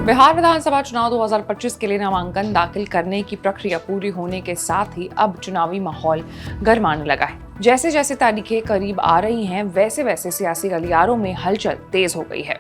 बिहार विधानसभा चुनाव 2025 के लिए नामांकन दाखिल करने की प्रक्रिया पूरी होने के साथ ही अब चुनावी माहौल गरमाने लगा है। जैसे जैसे तारीखें करीब आ रही हैं, वैसे वैसे सियासी गलियारों में हलचल तेज हो गई है।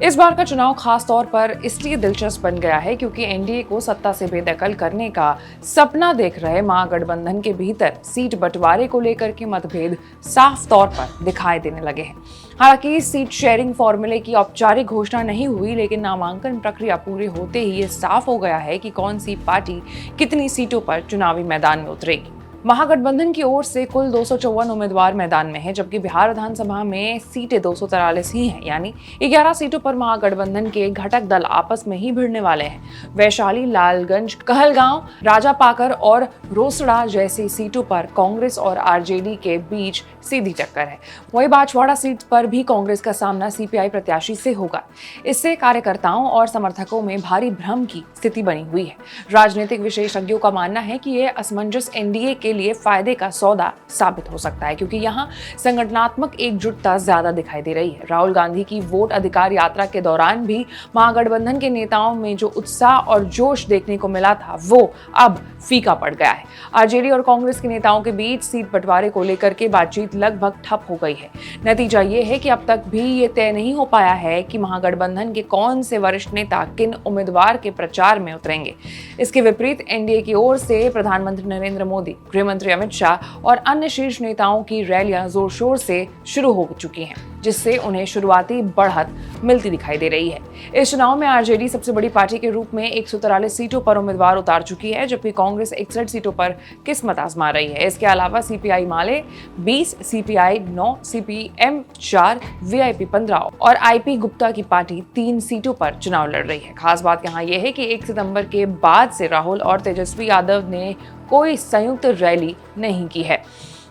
इस बार का चुनाव खास तौर पर इसलिए दिलचस्प बन गया है क्योंकि एनडीए को सत्ता से बेदखल करने का सपना देख रहे महागठबंधन के भीतर सीट बंटवारे को लेकर के मतभेद साफ तौर पर दिखाई देने लगे हैं। हालांकि इस सीट शेयरिंग फॉर्मूले की औपचारिक घोषणा नहीं हुई, लेकिन नामांकन प्रक्रिया पूरी होते ही ये साफ हो गया है कि कौन सी पार्टी कितनी सीटों पर चुनावी मैदान में उतरेगी। महागठबंधन की ओर से कुल 254 उम्मीदवार मैदान में हैं, जबकि बिहार विधानसभा में सीटें 243 ही हैं, यानी 11 सीटों पर महागठबंधन के घटक दल आपस में ही भिड़ने वाले हैं। वैशाली, लालगंज, कहलगांव, राजापाकर और रोसड़ा जैसी सीटों पर कांग्रेस और आरजेडी के बीच सीधी टक्कर है। वहीं बांसवाड़ा सीट पर भी कांग्रेस का सामना सीपीआई प्रत्याशी से होगा। इससे कार्यकर्ताओं और समर्थकों में भारी भ्रम की स्थिति बनी हुई है। राजनीतिक विशेषज्ञों का मानना है कि यह असमंजस एनडीए के लिए फायदे का सौदा साबित हो सकता है, क्योंकि यहाँ संगठनात्मक एकजुटता ज्यादा दिखाई दे रही है। राहुल गांधी की वोट अधिकार यात्रा के दौरान भी महागठबंधन के नेताओं में जो उत्साह और जोश देखने को मिला था, वो अब फीका पड़ गया है। आरजेडी और कांग्रेस के नेताओं के बीच सीट बंटवारे को लेकर के बातचीत लगभग ठप हो गई है। नतीजा ये है कि अब तक भी ये तय नहीं हो पाया है कि महागठबंधन के कौन से वरिष्ठ नेता किन उम्मीदवार के प्रचार में उतरेंगे। इसके विपरीत एनडीए की ओर से प्रधानमंत्री नरेंद्र मोदी, गृह मंत्री अमित शाह और अन्य शीर्ष नेताओं की रैलियां जोर शोर से शुरू हो चुकी हैं, जिससे उन्हें शुरुआती बढ़त मिलती दिखाई दे रही है। इस चुनाव में आरजेडी सबसे बड़ी पार्टी के रूप में 143 सीटों पर उम्मीदवार उतार चुकी है, जबकि कांग्रेस 61 सीटों पर किस्मत आजमा रही है। इसके अलावा सीपीआई माले 20, सीपीआई 9, सीपीएम 4, वीआईपी 15 और आईपी गुप्ता की पार्टी 3 सीटों पर चुनाव लड़ रही है। खास बात यहाँ यह है कि 1 सितंबर के बाद से राहुल और तेजस्वी यादव ने कोई संयुक्त रैली नहीं की है।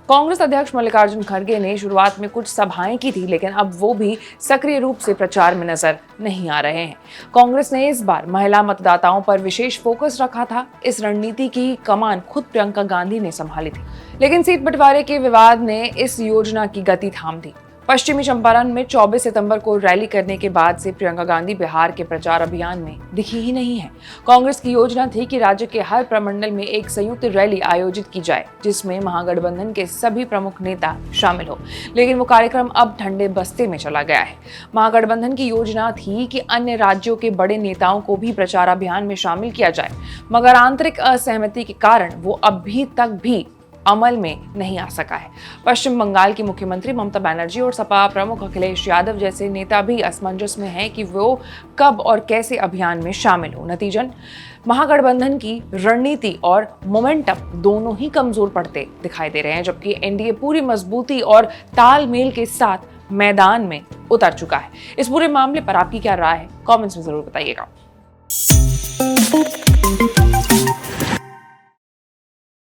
कांग्रेस अध्यक्ष मल्लिकार्जुन खड़गे ने शुरुआत में कुछ सभाएं की थी, लेकिन अब वो भी सक्रिय रूप से प्रचार में नजर नहीं आ रहे हैं। कांग्रेस ने इस बार महिला मतदाताओं पर विशेष फोकस रखा था। इस रणनीति की कमान खुद प्रियंका गांधी ने संभाली थी, लेकिन सीट बंटवारे के विवाद ने इस योजना की गति थाम दी। पश्चिमी चंपारण में 24 सितंबर को रैली करने के बाद से प्रियंका गांधी बिहार के प्रचार अभियान में दिखी ही नहीं है। कांग्रेस की योजना थी कि राज्य के हर प्रमंडल में एक संयुक्त रैली आयोजित की जाए, जिसमें महागठबंधन के सभी प्रमुख नेता शामिल हो, लेकिन वो कार्यक्रम अब ठंडे बस्ते में चला गया है। महागठबंधन की योजना थी कि अन्य राज्यों के बड़े नेताओं को भी प्रचार अभियान में शामिल किया जाए, मगर आंतरिक असहमति के कारण वो अभी तक भी अमल में नहीं आ सका है। पश्चिम बंगाल की मुख्यमंत्री ममता बनर्जी और सपा प्रमुख अखिलेश यादव जैसे नेता भी असमंजस में हैं कि वो कब और कैसे अभियान में शामिल हो। नतीजन महागठबंधन की रणनीति और मोमेंटम दोनों ही कमजोर पड़ते दिखाई दे रहे हैं, जबकि एनडीए पूरी मजबूती और तालमेल के साथ मैदान में उतर चुका है। इस पूरे मामले पर आपकी क्या राय है? कमेंट्स में जरूर बताइएगा।